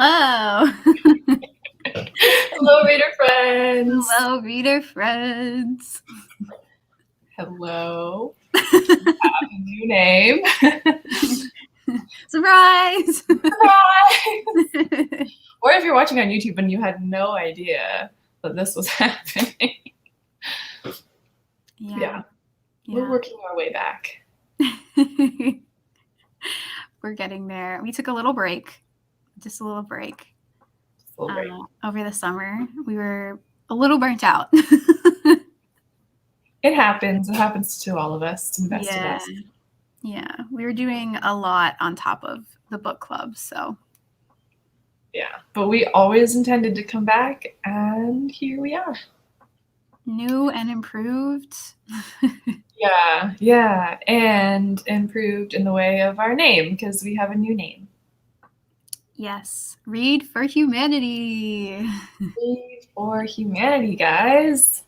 Hello. Hello, reader friends. Hello, reader friends. Hello. We have a new name. Surprise! Surprise! Or if you're watching on YouTube and you had no idea that this was happening. Yeah. We're working our way back. We're getting there. We took a little break. Just a little break. Over the summer. We were a little burnt out. It happens. It happens to all of us, to the best of us. Yeah. We were doing a lot on top of the book club, so. Yeah. But we always intended to come back, and here we are. New and improved. Yeah. And improved in the way of our name, because we have a new name. Yes. Read for Humanity. Read for Humanity, guys.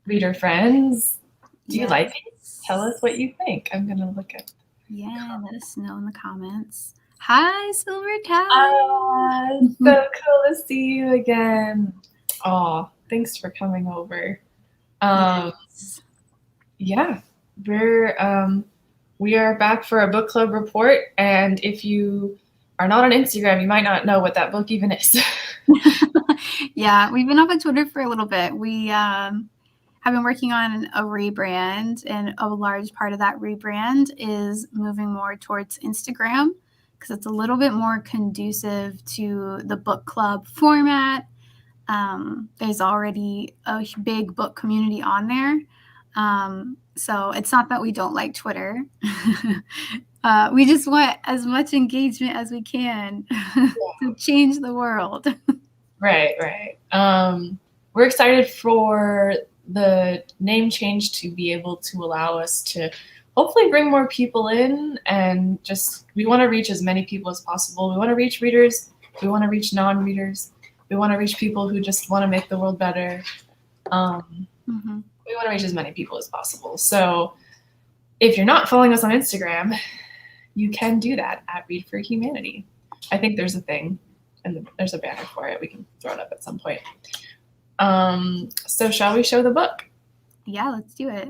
Reader friends. Do you like it? Tell us what you think. I'm going to look at let us know in the comments. Hi, Silver Tide. So cool to see you again. Oh, thanks for coming over. Yeah, we are back for a book club report, and if you are not on Instagram, you might not know what that book even is. Yeah, we've been up on Twitter for a little bit. We have been working on a rebrand, and a large part of that rebrand is moving more towards Instagram because it's a little bit more conducive to the book club format. There's already a big book community on there. So it's not that we don't like Twitter. We just want as much engagement as we can to change the world. Right. We're excited for the name change to be able to allow us to hopefully bring more people in, and we want to reach as many people as possible. We want to reach readers. We want to reach non-readers. We want to reach people who just want to make the world better. We want to reach as many people as possible. So if you're not following us on Instagram, you can do that at Read for Humanity. I think there's a thing, and there's a banner for it. We can throw it up at some point. So shall we show the book? Yeah, let's do it.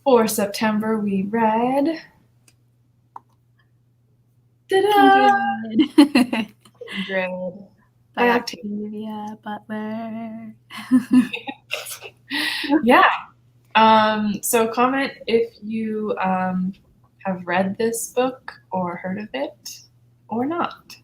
For September, we read Kindred by Octavia Butler. Yeah. So comment if you have read this book or heard of it or not.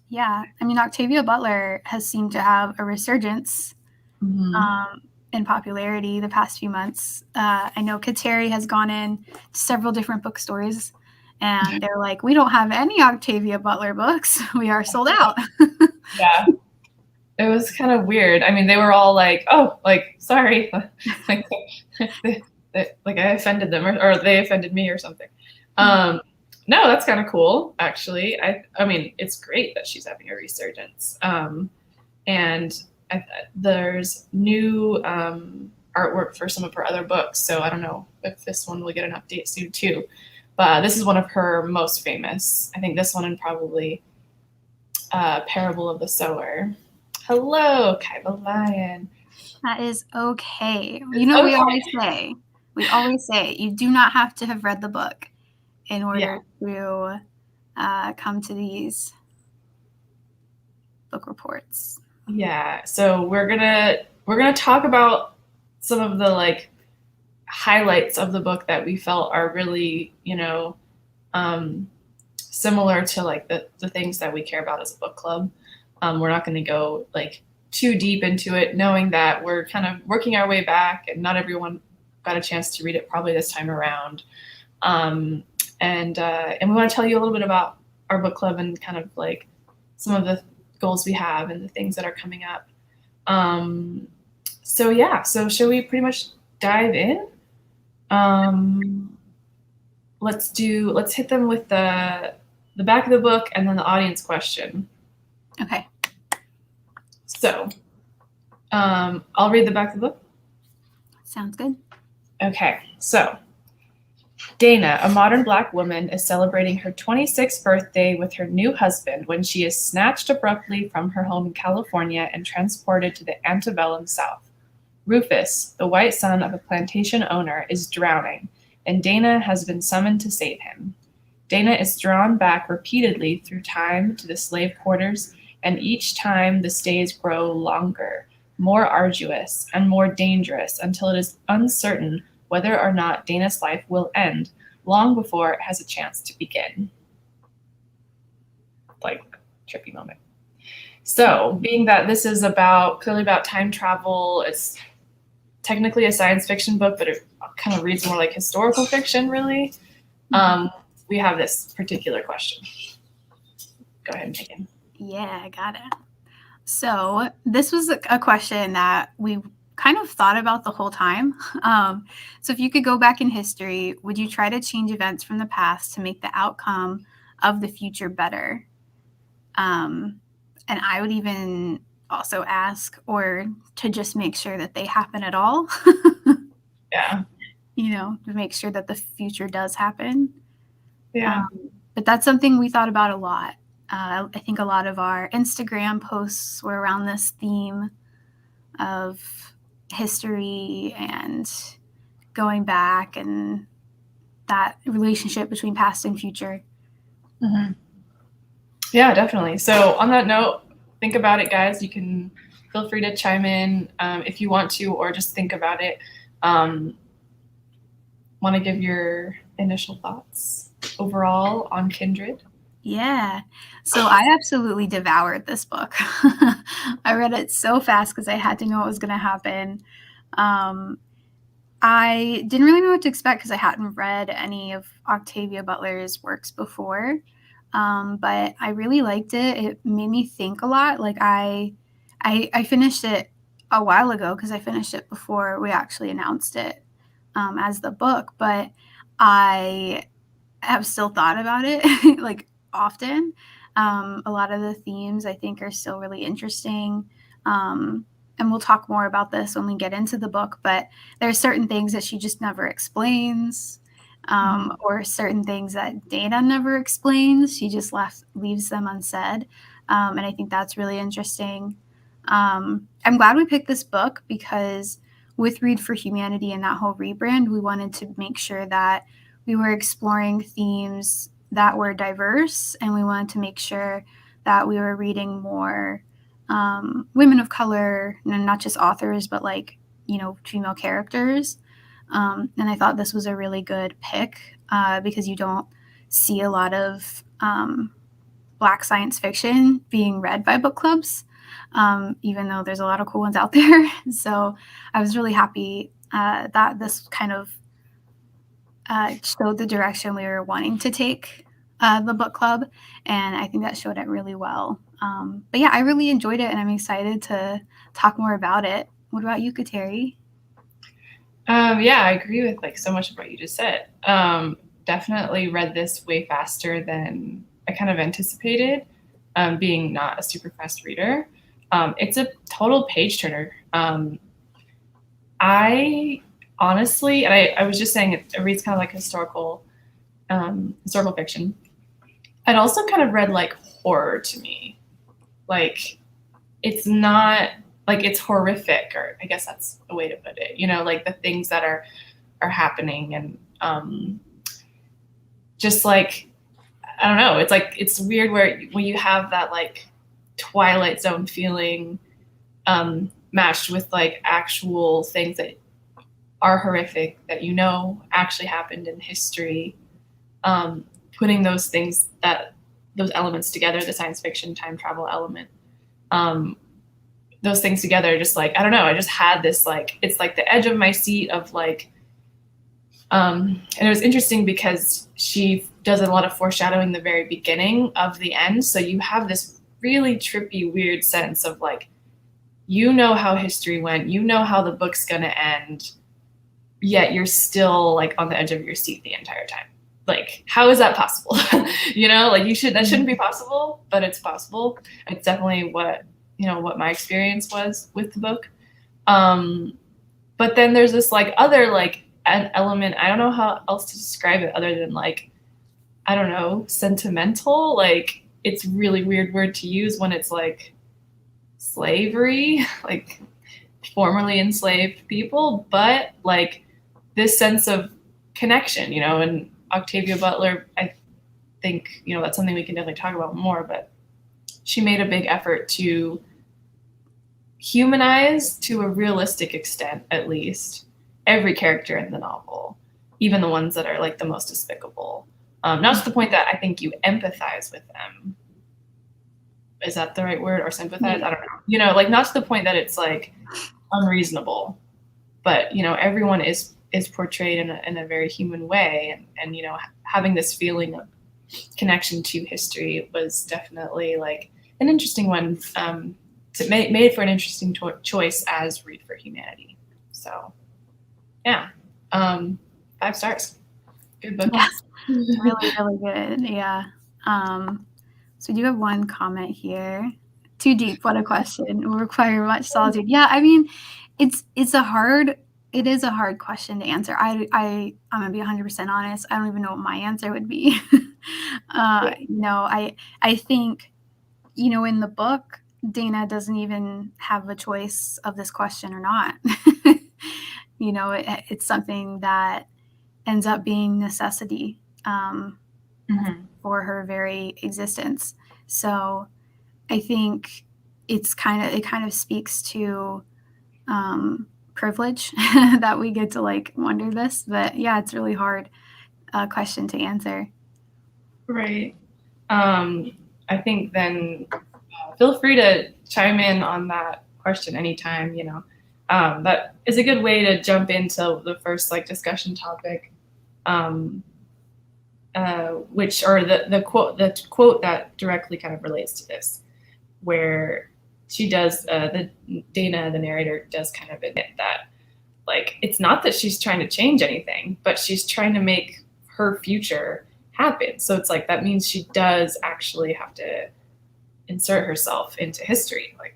Yeah, I mean, Octavia Butler has seemed to have a resurgence in popularity the past few months. I know Kateri has gone in to several different bookstores, and they're like, we don't have any Octavia Butler books. We are sold out. Yeah. It was kind of weird. I mean, they were all like, oh, like, sorry. like I offended them or they offended me or something. No, that's kind of cool, actually. I mean, it's great that she's having a resurgence. And there's new artwork for some of her other books. So I don't know if this one will get an update soon too. But this is one of her most famous. I think this one and probably Parable of the Sower. Hello, Kaiba Lion. That is okay. You know, okay. we always say you do not have to have read the book in order to come to these book reports. Yeah, so we're gonna talk about some of the like highlights of the book that we felt are really, similar to like the things that we care about as a book club. We're not going to go like too deep into it, knowing that we're kind of working our way back and not everyone got a chance to read it probably this time around. And we want to tell you a little bit about our book club and kind of like some of the goals we have and the things that are coming up. So should we pretty much dive in? Let's hit them with the back of the book and then the audience question. Okay. So, I'll read the back of the book. Sounds good. Okay, so Dana, a modern Black woman, is celebrating her 26th birthday with her new husband when she is snatched abruptly from her home in California and transported to the antebellum South. Rufus, the white son of a plantation owner, is drowning, and Dana has been summoned to save him. Dana is drawn back repeatedly through time to the slave quarters, and each time the stays grow longer, more arduous, and more dangerous until it is uncertain whether or not Dana's life will end long before it has a chance to begin. Like, trippy moment. So, being that this is clearly about time travel, it's technically a science fiction book, but it kind of reads more like historical fiction, really. We have this particular question. Go ahead, Meghin. Yeah, I got it. So this was a question that we kind of thought about the whole time. So if you could go back in history, would you try to change events from the past to make the outcome of the future better? And I would even also ask, or to just make sure that they happen at all. Yeah. To make sure that the future does happen. Yeah. But that's something we thought about a lot. I think a lot of our Instagram posts were around this theme of history and going back and that relationship between past and future. Mm-hmm. Yeah, definitely. So on that note, think about it, guys. You can feel free to chime in if you want to, or just think about it. Want to give your initial thoughts overall on Kindred? Yeah. So I absolutely devoured this book. I read it so fast because I had to know what was going to happen. I didn't really know what to expect because I hadn't read any of Octavia Butler's works before. But I really liked it. It made me think a lot. Like I finished it a while ago because I finished it before we actually announced it as the book. But I have still thought about it like often. A lot of the themes I think are still really interesting. And we'll talk more about this when we get into the book, but there are certain things that she just never explains, or certain things that Dana never explains. She just leaves them unsaid. And I think that's really interesting. I'm glad we picked this book because with Read for Humanity and that whole rebrand, we wanted to make sure that we were exploring themes that were diverse, and we wanted to make sure that we were reading more women of color, and not just authors, but female characters. And I thought this was a really good pick because you don't see a lot of Black science fiction being read by book clubs, even though there's a lot of cool ones out there. So I was really happy that this kind of showed the direction we were wanting to take the book club, and I think that showed it really well. But yeah, I really enjoyed it, and I'm excited to talk more about it. What about you, Kateri? Yeah, I agree with so much of what you just said. Definitely read this way faster than I kind of anticipated, being not a super fast reader. It's a total page turner. I honestly, and I was just saying it reads kind of like historical fiction. It also kind of read like horror to me. Like, it's not like it's horrific, or I guess that's a way to put it. Like the things that are happening, and just like, I don't know. It's weird when you have that like Twilight Zone feeling matched with like actual things that are horrific that actually happened in history. Putting those elements together, the science fiction time travel element, those things together, just like, I don't know, I just had this like, it's like the edge of my seat of like, and it was interesting because she does a lot of foreshadowing the very beginning of the end. So you have this really trippy, weird sense of like, how history went, how the book's gonna end, yet you're still like on the edge of your seat the entire time. Like, how is that possible? That shouldn't be possible, but it's possible. It's definitely what my experience was with the book. But then there's this like other like an element. I don't know how else to describe it other than like, I don't know, sentimental. Like, it's really weird word to use when it's like slavery, like formerly enslaved people, but like this sense of connection, you know. And Octavia Butler, I think, you know, that's something we can definitely talk about more, but she made a big effort to humanize, to a realistic extent at least, every character in the novel, even the ones that are like the most despicable. Not to the point that I think you empathize with them. Is that the right word? Or sympathize? I don't know. You know, like not to the point that it's like unreasonable, but you know, everyone is portrayed in a very human way, and you know, having this feeling of connection to history was definitely like an interesting one. It made for an interesting choice as Read for Humanity. So, yeah, 5 stars. Good book. Yeah, really, really good. Yeah. So we do have one comment here. Too deep. What a question. Will require much solitude. Yeah, I mean, it is a hard question to answer. I'm gonna be 100% honest. I don't even know what my answer would be. I think, you know, in the book, Dana doesn't even have a choice of this question or not. You know, it's something that ends up being necessity for her very existence. So I think it kind of speaks to privilege that we get to like wonder this. But yeah, it's really hard question to answer. Right. I think then feel free to chime in on that question anytime, you know. That is a good way to jump into the first like discussion topic, which, or the quote that directly kind of relates to this, where she does, Dana, the narrator, does kind of admit that like it's not that she's trying to change anything, but she's trying to make her future happen. So it's like that means she does actually have to insert herself into history, like.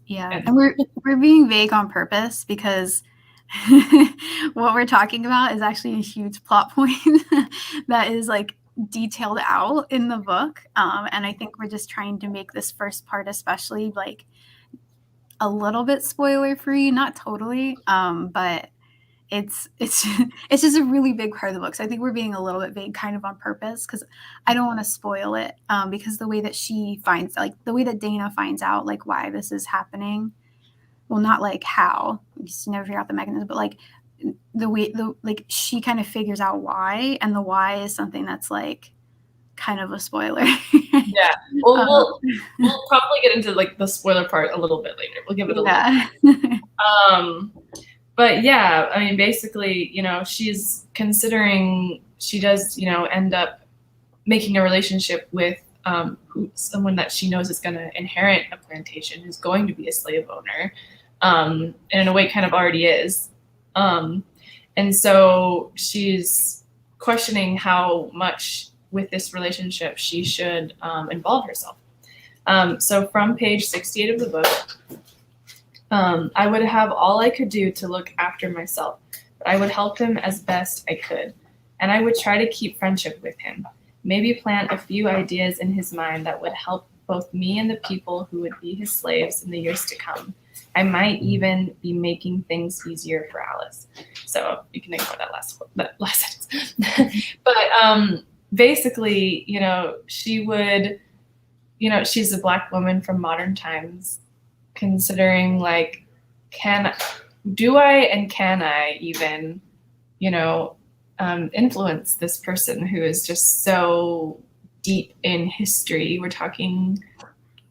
Yeah, and we're being vague on purpose because what we're talking about is actually a huge plot point that is like detailed out in the book, and I think we're just trying to make this first part especially like a little bit spoiler free, not totally, but it's it's just a really big part of the book. So I think we're being a little bit vague kind of on purpose because I don't want to spoil it, because the way that she finds, like the way that Dana finds out like why this is happening, well, not like how, because you never figure out the mechanism, but like the way like she kind of figures out why, and the why is something that's like kind of a spoiler. Yeah, well, we'll probably get into like the spoiler part a little bit later. We'll give it a little. But yeah, I mean, basically, you know, she's considering, she does, you know, end up making a relationship with someone that she knows is going to inherit a plantation, who's going to be a slave owner, and in a way kind of already is. And so she's questioning how much with this relationship she should involve herself. So from page 68 of the book, I would have all I could do to look after myself, but I would help him as best I could, and I would try to keep friendship with him, maybe plant a few ideas in his mind that would help both me and the people who would be his slaves in the years to come. I might even be making things easier for Alice. So you can ignore that last sentence. But basically, you know, she would, you know, she's a Black woman from modern times, considering like, can I even, you know, influence this person who is just so deep in history. We're talking,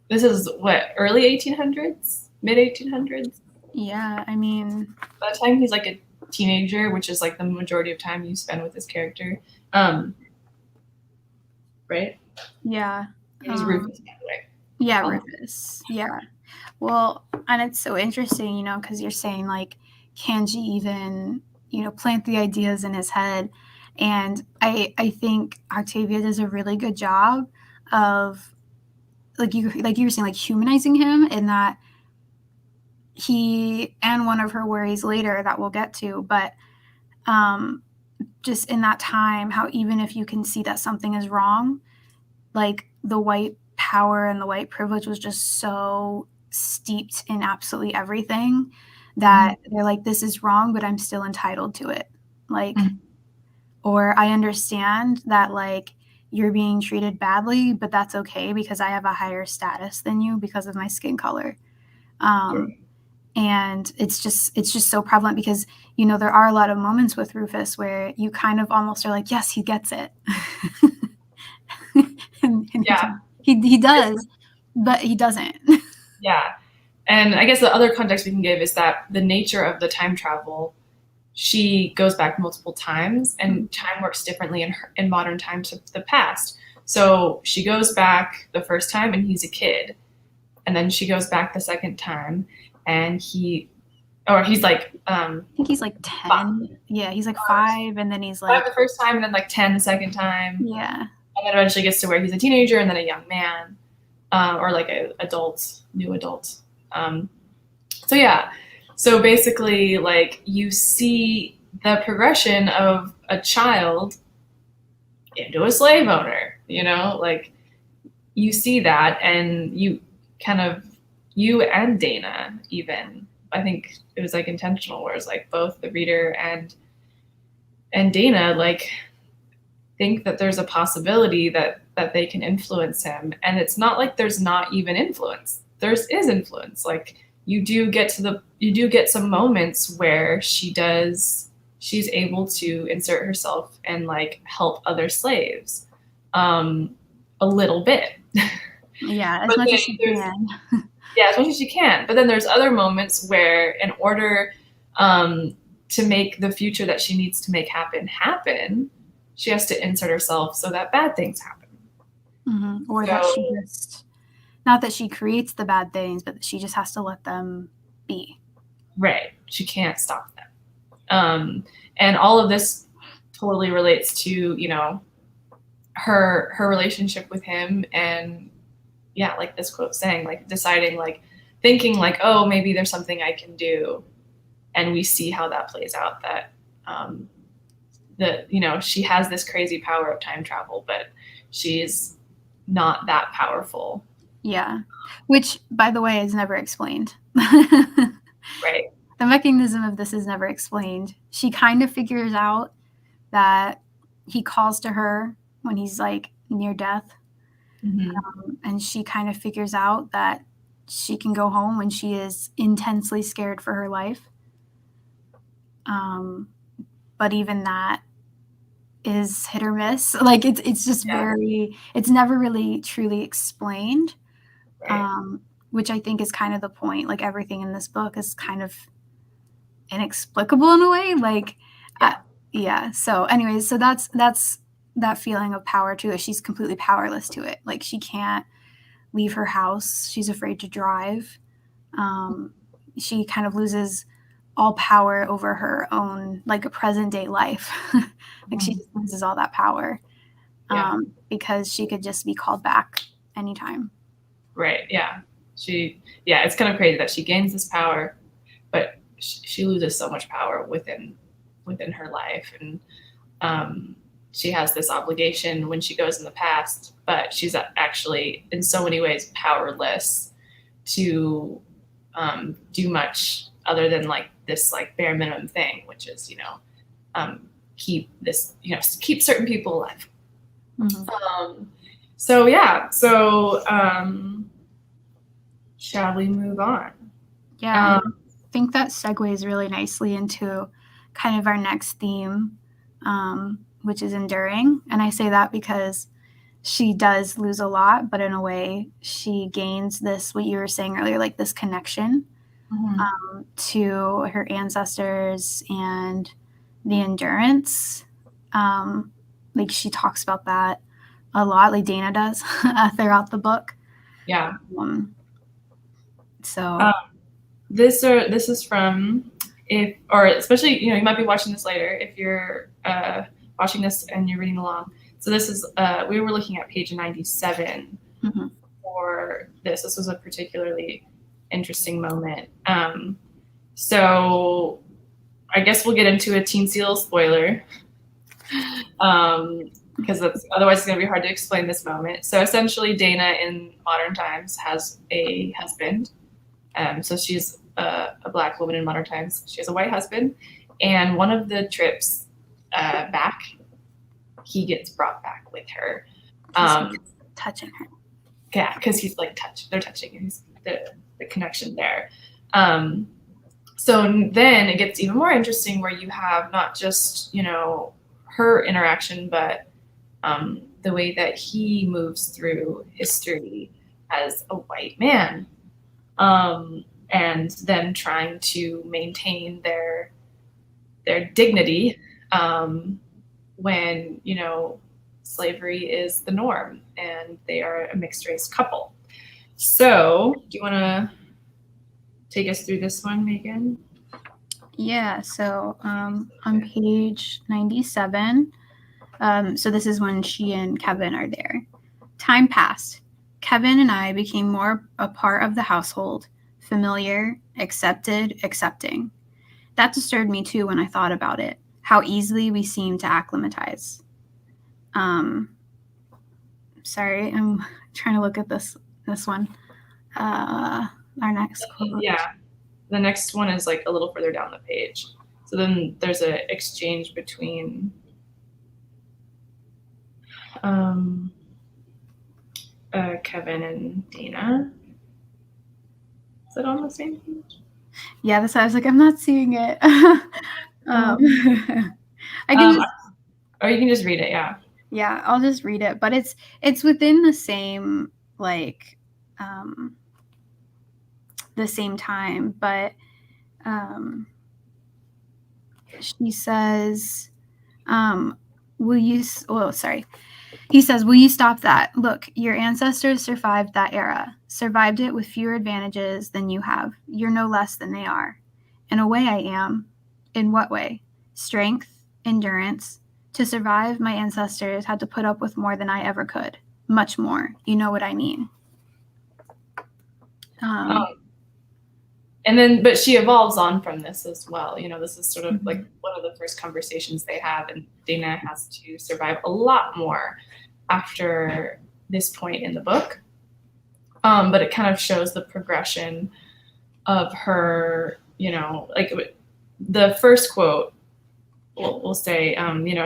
this is what, early 1800s, mid 1800s? Yeah, I mean, by the time he's like a teenager, which is like the majority of time you spend with this character, right? Yeah. It was Rufus, by the way. Yeah, Rufus. Yeah. Well, and it's so interesting, you know, because you're saying like, can she even, you know, plant the ideas in his head? And I think Octavia does a really good job of like you were saying, like humanizing him, in that he, and one of her worries later that we'll get to, but just in that time, how even if you can see that something is wrong, like the white power and the white privilege was just so steeped in absolutely everything that they're like, this is wrong, but I'm still entitled to it. Like, or I understand that like you're being treated badly, but that's okay because I have a higher status than you because of my skin color. And it's just so prevalent because, you know, there are a lot of moments with Rufus where you kind of almost are like, yes, he gets it. and Yeah. he does, but he doesn't. Yeah. And I guess the other context we can give is that the nature of the time travel, she goes back multiple times, and time works differently in modern times to the past. So she goes back the first time and he's a kid, and then she goes back the second time and he's like I think he's like 10. 5. Yeah, he's like 5, and then he's 5 like the first time and then like 10 the second time. Yeah. And then eventually gets to where he's a teenager and then a young man, or like a new adult. So yeah, so basically, like, you see the progression of a child into a slave owner. You know, like, you see that, and you and Dana, even, I think it was like intentional, where it's like both the reader and Dana like think that there's a possibility that they can influence him, and it's not like there's not even influence. There's is influence. Like, you do get some moments where she's able to insert herself and like help other slaves, a little bit. Yeah, as much as she can. Yeah, as much as she can. But then there's other moments where, in order to make the future that she needs to make happen, she has to insert herself so that bad things happen. Or that she just, not that she creates the bad things, but that she just has to let them be. Right. She can't stop them. And all of this totally relates to, you know, her relationship with him, and yeah, like this quote saying, like, deciding, like, thinking like, oh, maybe there's something I can do. And we see how that plays out, that you know, she has this crazy power of time travel, but she's not that powerful. Yeah. Which, by the way, is never explained. Right. The mechanism of this is never explained. She kind of figures out that he calls to her when he's like near death. And she kind of figures out that she can go home when she is intensely scared for her life. But even that is hit or miss. Like, it's just very, it's never really truly explained. Right. Which I think is kind of the point. Like, everything in this book is kind of inexplicable in a way. Like, yeah. So anyways, so that's that feeling of power too. She's completely powerless to it. Like, she can't leave her house. She's afraid to drive. She kind of loses all power over her own, like, a present day life. Like, she just loses all that power because she could just be called back anytime. Right. Yeah. It's kind of crazy that she gains this power, but she loses so much power within her life. And she has this obligation when she goes in the past, but she's actually in so many ways powerless to do much other than like this like bare minimum thing, which is, you know, keep certain people alive. So yeah, shall we move on? Yeah, I think that segues really nicely into kind of our next theme, which is enduring. And I say that because she does lose a lot, but in a way she gains this, what you were saying earlier, like this connection to her ancestors and the endurance. Like, she talks about that a lot, like Dana does throughout the book. Yeah. So this is from, especially, you know, you might be watching this later if you're watching this and you're reading along. So this is we were looking at page 97 for this. This was a particularly interesting moment. So I guess we'll get into a teensy little spoiler. Because that's otherwise it's going to be hard to explain this moment. So essentially, Dana in modern times has a husband. So she's a Black woman in modern times. She has a white husband, and one of the trips back, he gets brought back with her. He's touching her. Yeah, because he's like they're touching, and the connection there. So then it gets even more interesting, where you have not just her interaction, but the way that he moves through history as a white man, and then trying to maintain their dignity when slavery is the norm and they are a mixed race couple. So, do you want to take us through this one, Megan? Yeah. So on page 97. So this is when she and Kevin are there. Time passed. Kevin and I became more a part of the household, familiar, accepted, accepting. That disturbed me too when I thought about it, how easily we seem to acclimatize. Sorry, I'm trying to look at this one. Our next quote. Yeah, the next one is like a little further down the page. So then there's an exchange between Kevin and Dana. Is it on the same page? Yeah, that's why I was like, I'm not seeing it. I can just, or you can just read it. Yeah, I'll just read it. But it's within the same the same time. But she says, "Will you?" Oh, sorry. He says, "Will you stop that? Look, your ancestors survived that era, survived it with fewer advantages than you have. You're no less than they are. In a way, I am. In what way? Strength, endurance. To survive, my ancestors had to put up with more than I ever could. Much more. You know what I mean." And then, but she evolves on from this as well. This is sort of like one of the first conversations they have, and Dana has to survive a lot more after this point in the book. But it kind of shows the progression of her, like the first quote, we'll say,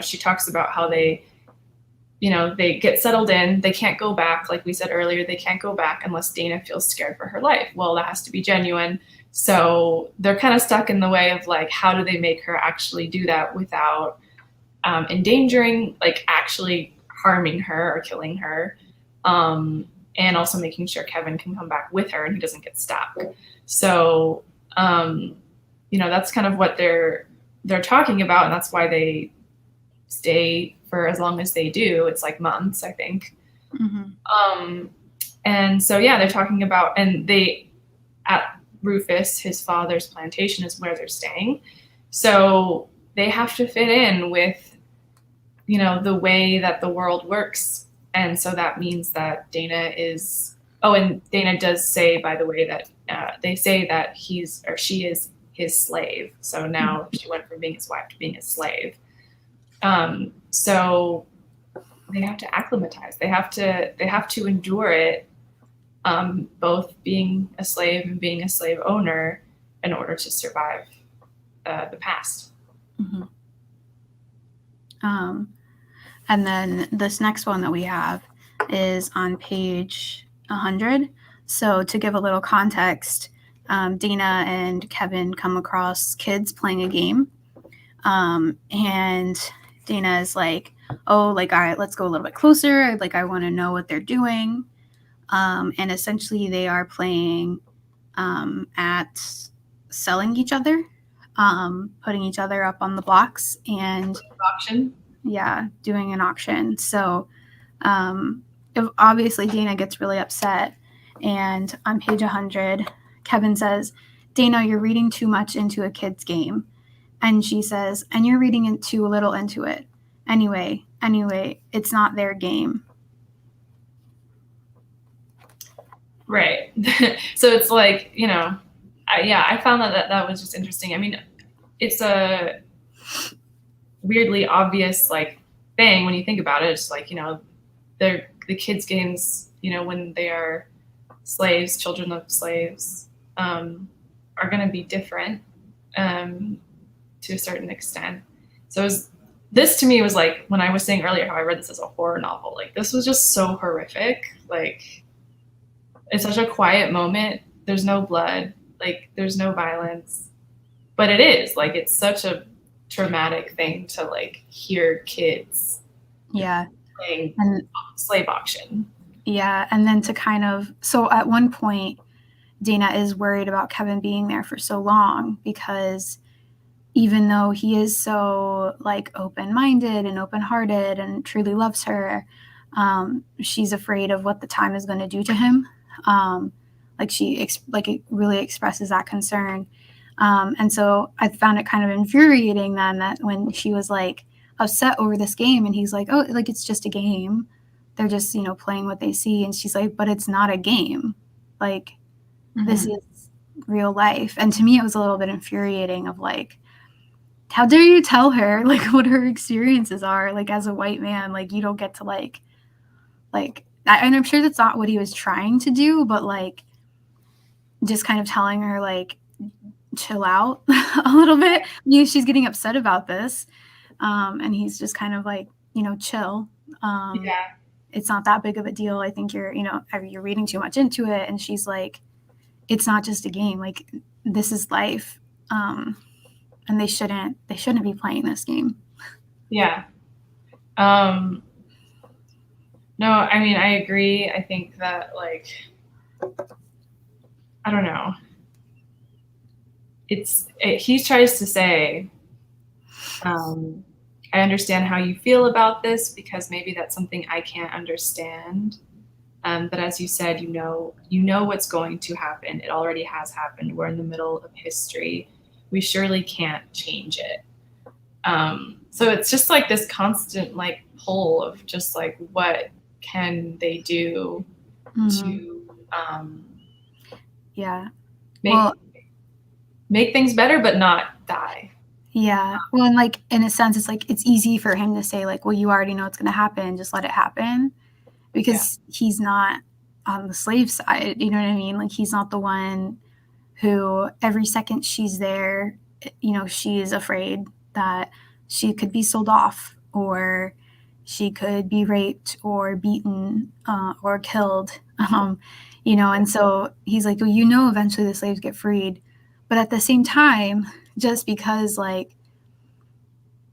she talks about how they get settled in. They can't go back. Like we said earlier, they can't go back unless Dana feels scared for her life. Well, that has to be genuine. So they're kind of stuck in the way of like, how do they make her actually do that without endangering, like actually harming her or killing her, and also making sure Kevin can come back with her and he doesn't get stuck. So, that's kind of what they're talking about, and that's why they stay for as long as they do. It's like months, I think. And so, yeah, they're talking about, and they, at Rufus, his father's plantation, is where they're staying. So they have to fit in with, the way that the world works. And so that means that Dana is, and Dana does say, by the way, that they say that he's or she is his slave. So now she went from being his wife to being his slave. So they have to acclimatize. They have to endure it, both being a slave and being a slave owner, in order to survive the past. And then this next one that we have is on page 100. So to give a little context, Dana and Kevin come across kids playing a game. And Dana is like, all right, let's go a little bit closer. I want to know what they're doing. And essentially they are playing at selling each other, putting each other up on the blocks and auction. Yeah, doing an auction. So obviously Dana gets really upset. And on page 100, Kevin says, "Dana, you're reading too much into a kid's game." And she says, "And you're reading too little into it. Anyway, it's not their game." Right. So it's like, I found that was just interesting. I mean, it's a weirdly obvious like thing when you think about it. It's like, they're the kids games, when they are slaves, children of slaves, are going to be different to a certain extent. So this to me was like, when I was saying earlier how I read this as a horror novel, like this was just so horrific. Like it's such a quiet moment. There's no blood, like there's no violence, but it is like, it's such a traumatic thing to like hear kids playing and slave auction. yeah, and then to kind of, so at one point Dana is worried about Kevin being there for so long, because even though he is so like open-minded and open-hearted and truly loves her, she's afraid of what the time is going to do to him. Like it really expresses that concern. And so I found it kind of infuriating then that when she was like upset over this game and he's like, oh, like it's just a game. They're just, playing what they see. And she's like, but it's not a game. Like this is real life. And to me, it was a little bit infuriating of like, how dare you tell her like what her experiences are, like as a white man, like you don't get to like, and I'm sure that's not what he was trying to do, but like just kind of telling her like, chill out a little bit. She's getting upset about this. And he's just kind of like, chill. Yeah. It's not that big of a deal. I think you're reading too much into it. And she's like, it's not just a game. Like this is life. And they shouldn't be playing this game. Yeah. No, I mean, I agree. I think that like, I don't know. He tries to say, I understand how you feel about this because maybe that's something I can't understand. But as you said, you know what's going to happen. It already has happened. We're in the middle of history. We surely can't change it. So it's just like this constant like pull of just like, what can they do to make things better, but not die. Yeah. Well, and like in a sense, it's like it's easy for him to say like, well, you already know what's going to happen, just let it happen, because he's not on the slave side. You know what I mean? Like he's not the one who every second she's there, she is afraid that she could be sold off, or she could be raped or beaten or killed. And so he's like, well, eventually the slaves get freed. But at the same time, just because like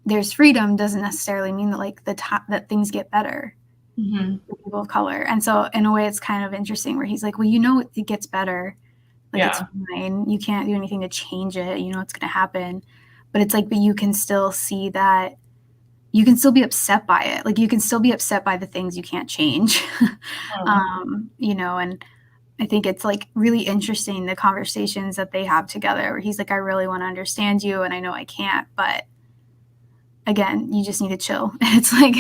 there's freedom doesn't necessarily mean that like that things get better for people of color. And so in a way, it's kind of interesting where he's like, well, it gets better. Like it's fine. You can't do anything to change it. You know it's going to happen. But it's like, but you can still see that you can still be upset by it. Like you can still be upset by the things you can't change. And I think it's like really interesting, the conversations that they have together where he's like, I really want to understand you and I know I can't, but again, you just need to chill. It's like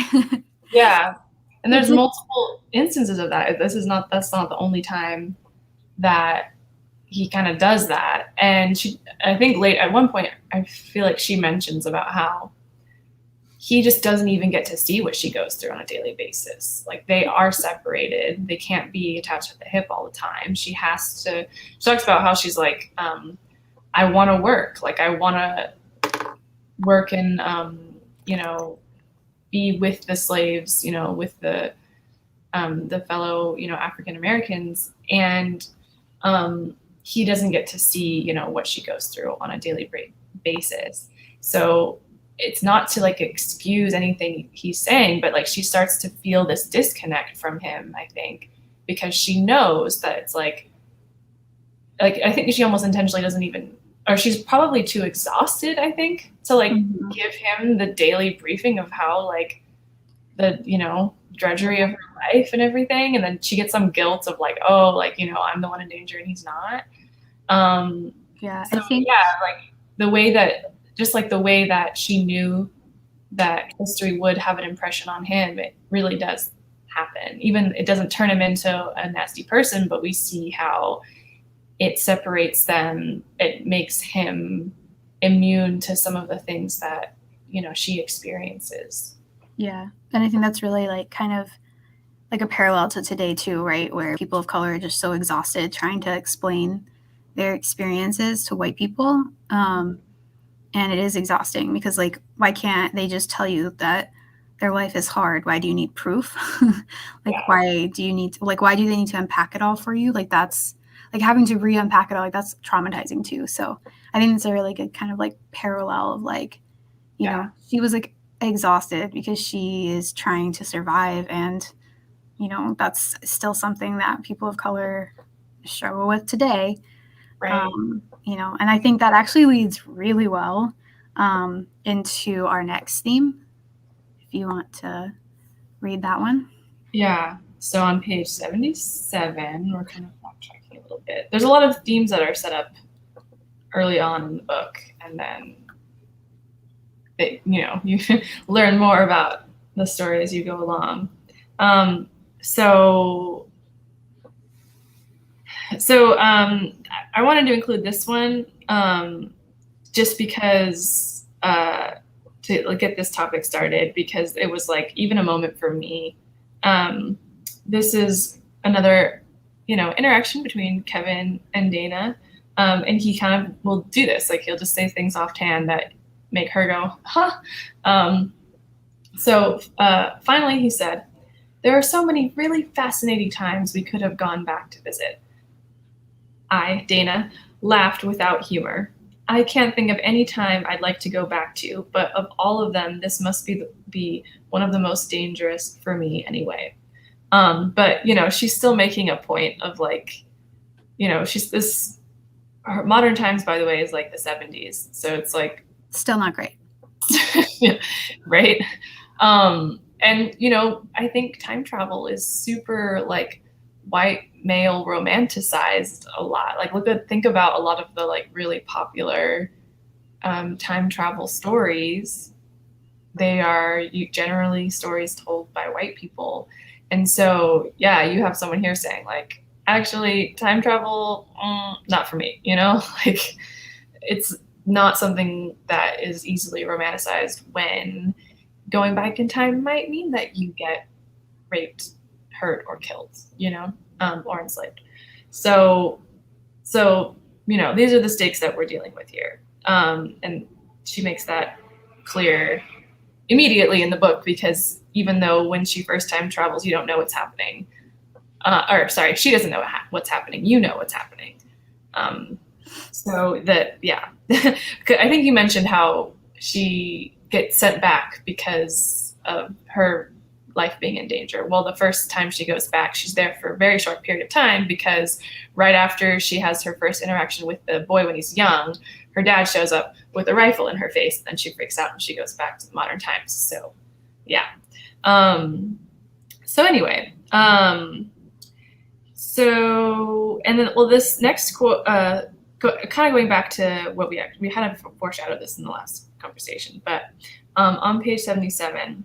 yeah. And there's multiple instances of that. That's not the only time that he kind of does that. And I think at one point, I feel like she mentions about how he just doesn't even get to see what she goes through on a daily basis. Like they are separated. They can't be attached at the hip all the time. She talks about how she's like, I want to work. Like I want to work and, be with the slaves, with the fellow, African Americans. And, he doesn't get to see, what she goes through on a daily basis. So it's not to like excuse anything he's saying, but like she starts to feel this disconnect from him, I think, because she knows that it's like I think she almost intentionally doesn't even, or she's probably too exhausted, I think, to like give him the daily briefing of how like the, drudgery of her life and everything. And then she gets some guilt of like, oh, like, I'm the one in danger and he's not. I think like the way that she knew that history would have an impression on him, it really does happen. Even it doesn't turn him into a nasty person, but we see how it separates them. It makes him immune to some of the things that, you know, she experiences. Yeah. And I think that's really like kind of like a parallel to today too, right? Where people of color are just so exhausted trying to explain their experiences to white people. And it is exhausting because like, why can't they just tell you that their life is hard? Why do you need proof? Like, Yeah. why do they need to unpack it all for you? Like, that's like having to re-unpack it all. Like, that's traumatizing too. So I think it's a really good kind of like parallel of like, you know, she was like exhausted because she is trying to survive. And, you know, that's still something that people of color struggle with today. Right. You know, and I think that actually leads really well into our next theme. If you want to read that one. Yeah. So on page 77, we're kind of backtracking a little bit. There's a lot of themes that are set up early on in the book, and then you learn more about the story as you go along. So I wanted to include this one just because to like, get this topic started, because it was like even a moment for me. This is another, interaction between Kevin and Dana, and he kind of will do this. Like, he'll just say things offhand that make her go, huh? So finally he said, "There are so many really fascinating times we could have gone back to visit." I, Dana, laughed without humor. "I can't think of any time I'd like to go back to, but of all of them, this must be one of the most dangerous for me anyway." But, she's still making a point of like, she's this, her modern times, by the way, is like the 70s. So it's like, still not great. Right. And, I think time travel is super like white male romanticized a lot. Like, think about a lot of the like really popular time travel stories. They are generally stories told by white people. And so, yeah, you have someone here saying like, actually time travel, not for me, like it's not something that is easily romanticized, when going back in time might mean that you get raped, hurt, or killed, or enslaved. So, these are the stakes that we're dealing with here. And she makes that clear immediately in the book, because even though when she first time travels, you don't know what's happening. She doesn't know what's happening. You know what's happening. So that, yeah. I think you mentioned how she gets sent back because of her life being in danger. Well, the first time she goes back, she's there for a very short period of time, because right after she has her first interaction with the boy when he's young, her dad shows up with a rifle in her face, and then she freaks out and she goes back to the modern times. So, yeah. So anyway, and then, well, this next quote, kind of going back to what we had a foreshadow this in the last conversation, but on page 77,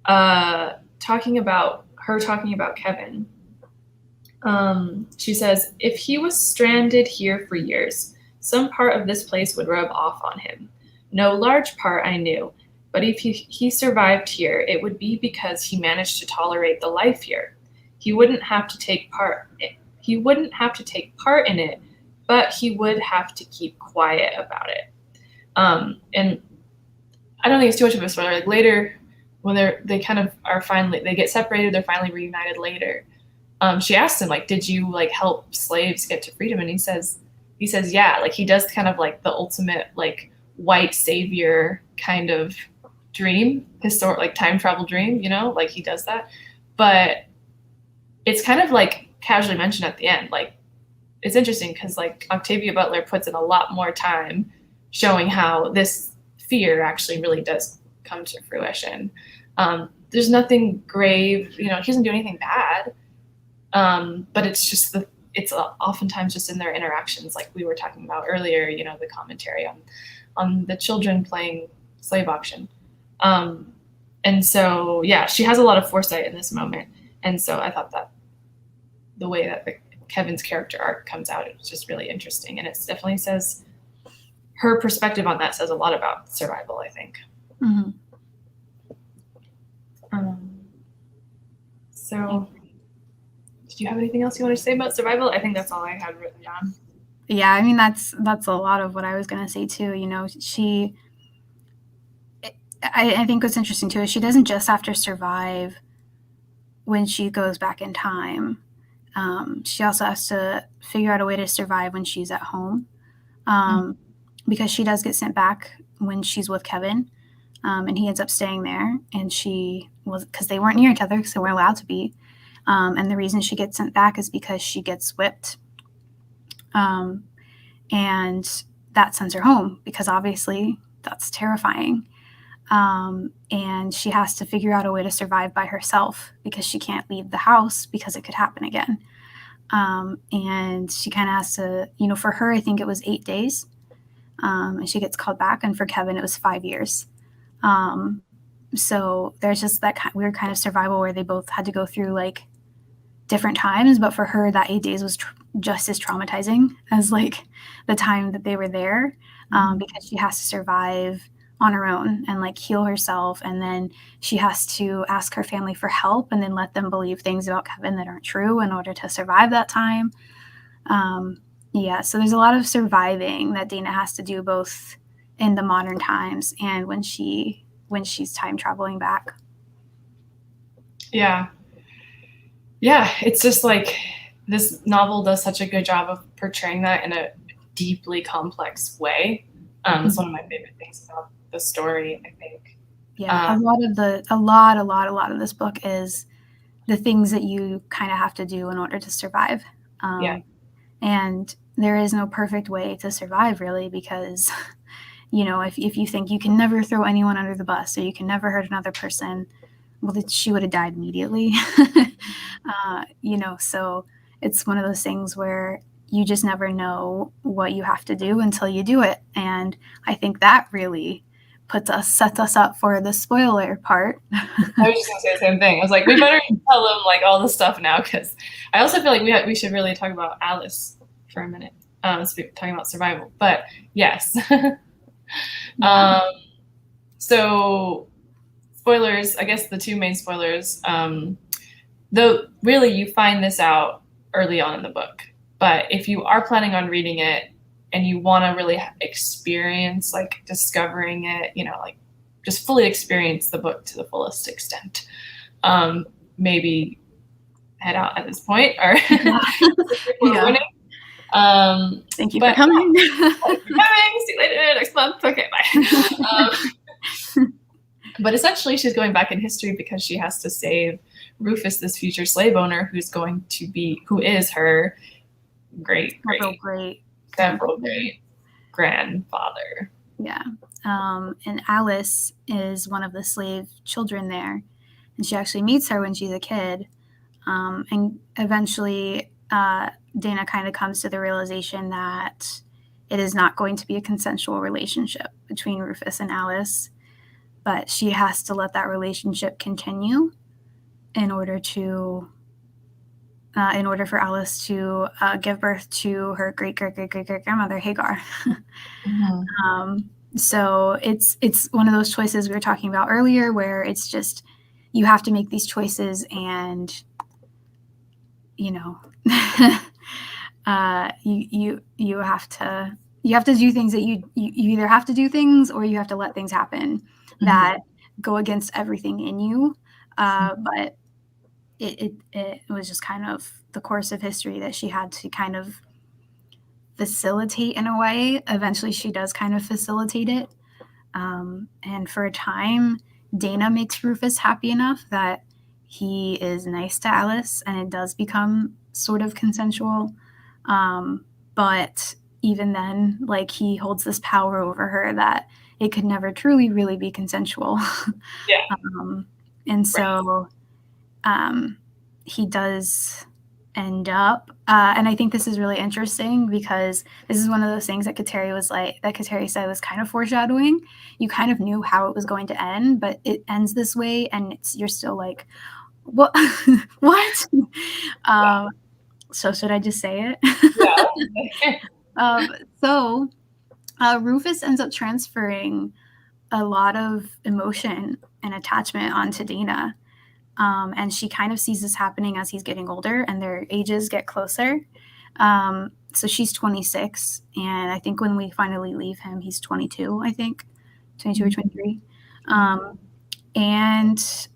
talking about Kevin, she says, "If he was stranded here for years, some part of this place would rub off on him. No large part, I knew, but if he survived here, it would be because he managed to tolerate the life here. He wouldn't have to take part in it, but he would have to keep quiet about it." And I don't think it's too much of a spoiler. Like, later, when they kind of are finally, they get separated, they're finally reunited later. She asked him, like, "Did you like help slaves get to freedom?" And he says, yeah, like he does kind of like the ultimate like white savior kind of dream, historic, like time travel dream, like he does that. But it's kind of like casually mentioned at the end. Like, it's interesting because like Octavia Butler puts in a lot more time showing how this fear actually really does come to fruition. There's nothing grave, he doesn't do anything bad. But it's just it's oftentimes just in their interactions, like we were talking about earlier, the commentary on the children playing slave auction. And so, yeah, she has a lot of foresight in this moment. And so I thought that the way that Kevin's character arc comes out, it's just really interesting. And it definitely says, her perspective on that says a lot about survival, I think. Mm-hmm. So did you have anything else you want to say about survival? I think that's all I had written down. Yeah, I mean, that's a lot of what I was going to say too. You know, I think what's interesting too is she doesn't just have to survive when she goes back in time. She also has to figure out a way to survive when she's at home, because she does get sent back when she's with Kevin, and he ends up staying there. And she was, because they weren't near each other, because they weren't allowed to be. And the reason she gets sent back is because she gets whipped. And that sends her home, because obviously that's terrifying. And she has to figure out a way to survive by herself, because she can't leave the house because it could happen again. And she kind of has to, you know, for her, I think it was 8 days, and she gets called back. And for Kevin, it was 5 years. So there's just that weird kind of survival where they both had to go through like different times, but for her, that 8 days was just as traumatizing as like the time that they were there, because she has to survive on her own and like heal herself, and then she has to ask her family for help and then let them believe things about Kevin that aren't true in order to survive that time. Yeah, so there's a lot of surviving that Dana has to do, both in the modern times and when she's time traveling back. Yeah, it's just like this novel does such a good job of portraying that in a deeply complex way. It's one of my favorite things about the story, I think. Yeah, a lot of this book is the things that you kind of have to do in order to survive. And there is no perfect way to survive, really, because, you know, if you think you can never throw anyone under the bus or you can never hurt another person, well, she would have died immediately. You know, so it's one of those things where you just never know what you have to do until you do it. And I think that really sets us up for the spoiler part. I was just gonna say the same thing. I was like, we better tell them like all this stuff now, because I also feel like we should really talk about Alice for a minute. Talking about survival, but yes. So spoilers, I guess the two main spoilers, though really you find this out early on in the book, but if you are planning on reading it and you want to really experience like discovering it, you know, like just fully experience the book to the fullest extent, maybe head out at this point, or Yeah. Thank you for coming. See you later next month. Okay, bye. But essentially, she's going back in history because she has to save Rufus, this future slave owner, who is her great grandfather. Yeah. And Alice is one of the slave children there, and she actually meets her when she's a kid. And eventually, Dana kind of comes to the realization that it is not going to be a consensual relationship between Rufus and Alice, but she has to let that relationship continue in order for Alice to give birth to her great grandmother Hagar. So it's one of those choices we were talking about earlier, where it's just you have to make these choices, and you know, you have to do things that you either have to do things or you have to let things happen that go against everything in you. But it was just kind of the course of history that she had to kind of facilitate in a way. Eventually she does kind of facilitate it. And for a time, Dana makes Rufus happy enough that he is nice to Alice, and it does become sort of consensual. But even then, like, he holds this power over her that it could never truly really be consensual. And so he does end up, and I think this is really interesting because this is one of those things that Kateri said was kind of foreshadowing. You kind of knew how it was going to end, but it ends this way, and you're still like, what? What? So should I just say it? Yeah. So Rufus ends up transferring a lot of emotion and attachment onto Dana. And she kind of sees this happening as he's getting older and their ages get closer. So she's 26. And I think when we finally leave him, he's 22, I think, 22 or 23. And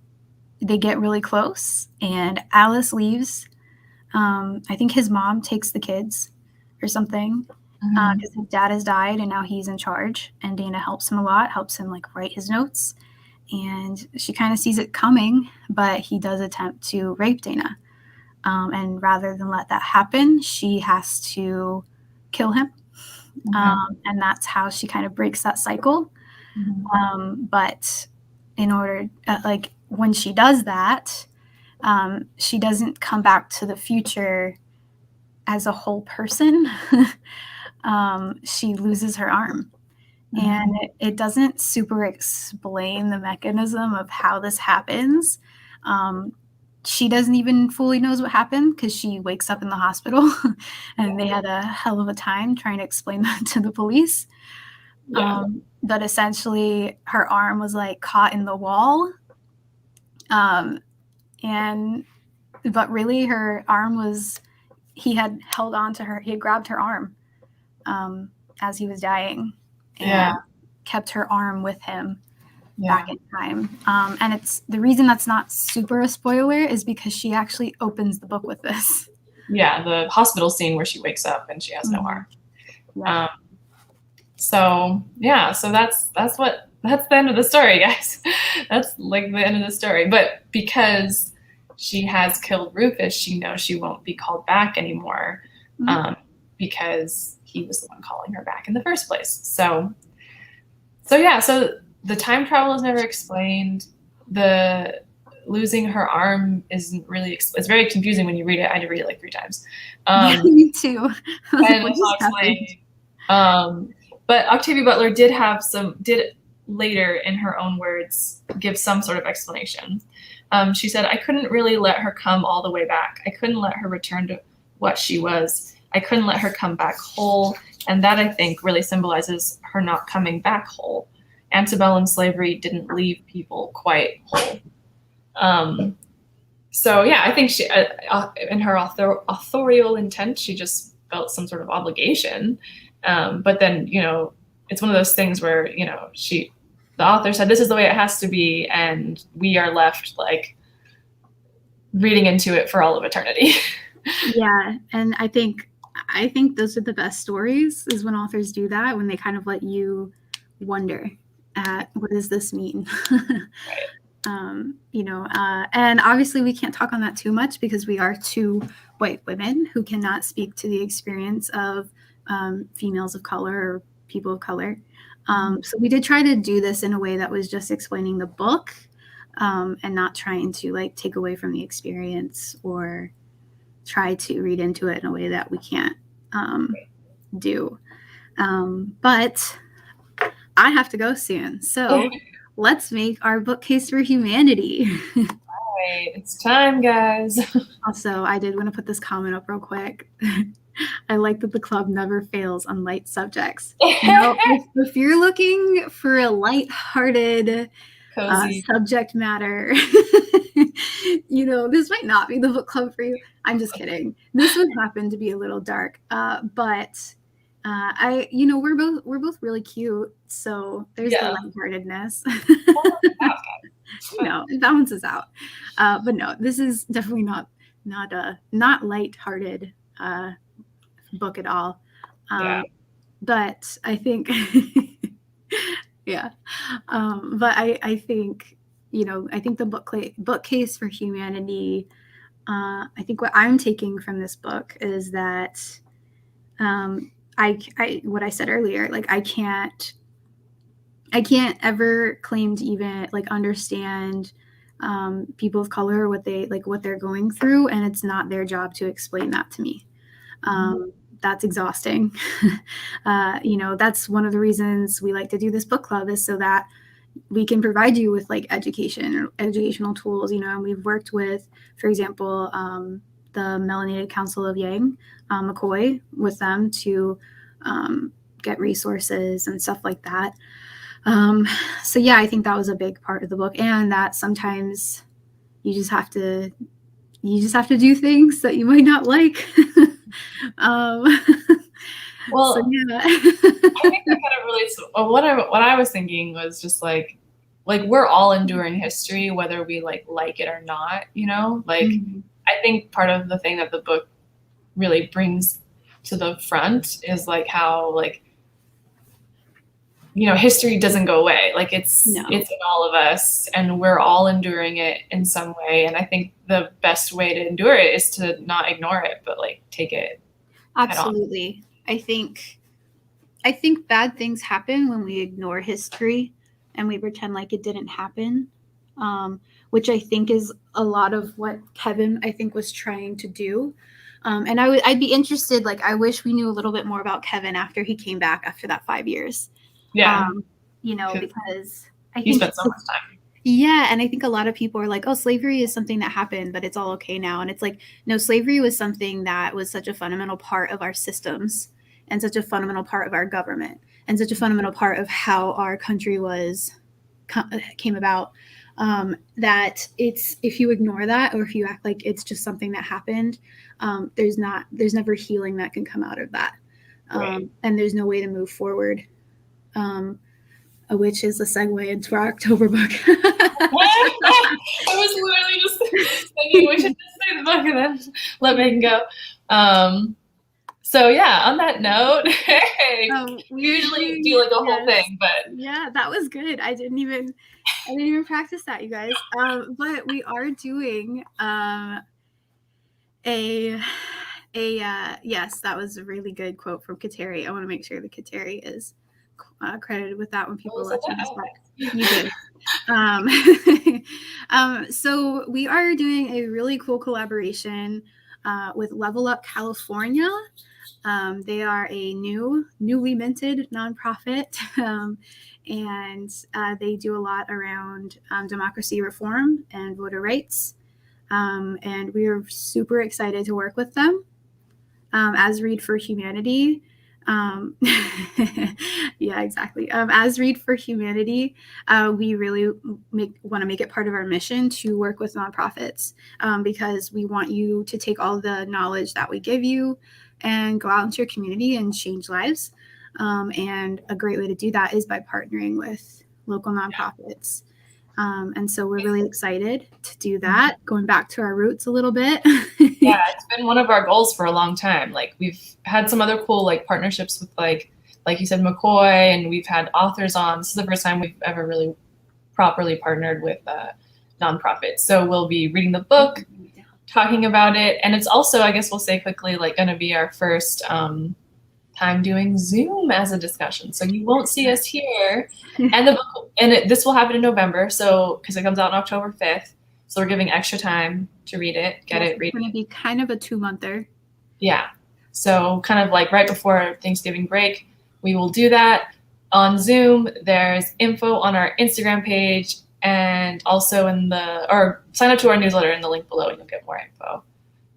they get really close. And Alice leaves. I think his mom takes the kids or something. Because his dad has died and now he's in charge, and Dana helps him a lot, helps him like write his notes, and she kind of sees it coming, but he does attempt to rape Dana, and rather than let that happen, she has to kill him, and that's how she kind of breaks that cycle. But in order, like when she does that, she doesn't come back to the future as a whole person. She loses her arm. And it doesn't super explain the mechanism of how this happens. She doesn't even fully knows what happened because she wakes up in the hospital and they had a hell of a time trying to explain that to the police. But essentially her arm was like caught in the wall. But really her arm was, he had held on to her, he had grabbed her arm as he was dying and kept her arm with him back in time. And it's the reason that's not super a spoiler is because she actually opens the book with this. Yeah, the hospital scene where she wakes up and she has no arm. So that's the end of the story, guys. That's like the end of the story. But because she has killed Rufus, she knows she won't be called back anymore, because he was the one calling her back in the first place. So the time travel is never explained. The losing her arm isn't really, it's very confusing when you read it. I had to read it like 3 times. Me too. And it's not explained. But Octavia Butler did later, in her own words, give some sort of explanation. She said, "I couldn't really let her come all the way back. I couldn't let her return to what she was. I couldn't let her come back whole. And that, I think, really symbolizes her not coming back whole. Antebellum slavery didn't leave people quite whole." I think she, in her authorial intent, she just felt some sort of obligation. But then, it's one of those things where, the author said, this is the way it has to be. And we are left like reading into it for all of eternity. Yeah. And I think those are the best stories, is when authors do that, when they kind of let you wonder at what does this mean? And obviously we can't talk on that too much because we are 2 white women who cannot speak to the experience of females of color or people of color. So we did try to do this in a way that was just explaining the book, and not trying to like take away from the experience or try to read into it in a way that we can't do. But I have to go soon. So let's make our bookcase for humanity. All right, it's time, guys. Also, I did want to put this comment up real quick. I like that the club never fails on light subjects. If you're looking for a light-hearted subject matter, this might not be the book club for you. I'm just kidding. This one happened to be a little dark, but we're both really cute, so there's the lightheartedness. It balances out. But no, this is definitely not lighthearted book at all. But I think but I think the bookcase for humanity, I think what I'm taking from this book is that what I said earlier, like I can't ever claim to even like understand people of color, what they're going through, and it's not their job to explain that to me. That's exhausting. That's one of the reasons we like to do this book club, is so that we can provide you with like education or educational tools, and we've worked with, for example, the Melanated Council of Yang, McCoy, with them to get resources and stuff like that. So yeah, I think that was a big part of the book, and that sometimes you just have to do things that you might not like. Well, so yeah. I think that kind of relates to what I was thinking was just like we're all enduring history, whether we like it or not, you know? Like Mhm. I think part of the thing that the book really brings to the front is like how like, you know, history doesn't go away. Like it's No. in all of us, and we're all enduring it in some way. And I think the best way to endure it is to not ignore it, but like take it head on. Absolutely. I think bad things happen when we ignore history and we pretend like it didn't happen, which I think is a lot of what Kevin, I think, was trying to do. And I'd be interested, like, I wish we knew a little bit more about Kevin after he came back after that 5 years. Yeah. You know, because I He think spent so much time. Yeah, and I think a lot of people are like, oh, slavery is something that happened, but it's all okay now. And it's like, no, slavery was something that was such a fundamental part of our systems and such a fundamental part of our government and such a fundamental part of how our country came about, that it's, if you ignore that or if you act like it's just something that happened, there's never healing that can come out of that. Right. And there's no way to move forward. Which is a segue into our October book. I was literally just thinking we should just say the book and then let Meghin go. So yeah, on that note, we usually do like a whole thing, but yeah, that was good. I didn't even practice that, you guys. But we are doing yes, that was a really good quote from Kateri. I want to make sure that Kateri is credited with that when people are watching this back. You did. So we are doing a really cool collaboration with Level Up California. They are a newly minted nonprofit, and they do a lot around democracy reform and voter rights. And we are super excited to work with them. As Read for Humanity. Yeah, exactly. As Read for Humanity, we really want to make it part of our mission to work with nonprofits, because we want you to take all the knowledge that we give you and go out into your community and change lives. And a great way to do that is by partnering with local nonprofits. And so we're really excited to do that, going back to our roots a little bit. Yeah, it's been one of our goals for a long time. Like we've had some other cool like partnerships with like you said, McCoy, and we've had authors on. This is the first time we've ever really properly partnered with nonprofits. So we'll be reading the book, talking about it, and it's also, I guess we'll say quickly, like going to be our first time doing Zoom as a discussion. So you won't see us here, and the book, this will happen in November. So because it comes out on October 5th. So we're giving extra time to read it, read it. It's going to be kind of a 2-monther. Yeah. So kind of like right before Thanksgiving break, we will do that on Zoom. There's info on our Instagram page, and also or sign up to our newsletter in the link below and you'll get more info.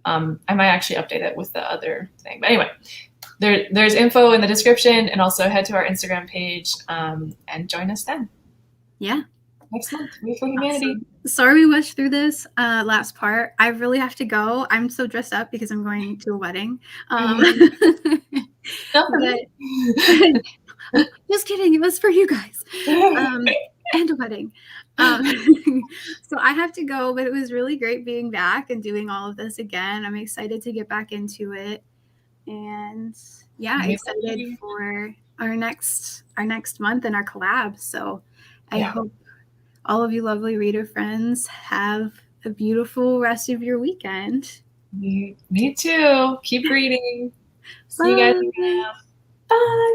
I might actually update it with the other thing. But anyway, there's info in the description, and also head to our Instagram page and join us then. Yeah. Next month, Read for Humanity. Awesome. Sorry we rushed through this last part. I really have to go. I'm so dressed up because I'm going to a wedding. Just kidding. It was for you guys. And a wedding. So I have to go, but it was really great being back and doing all of this again. I'm excited to get back into it. And yeah, excited for our next month and our collab. So I hope all of you lovely reader friends have a beautiful rest of your weekend. Me too. Keep reading. See you guys again. Bye.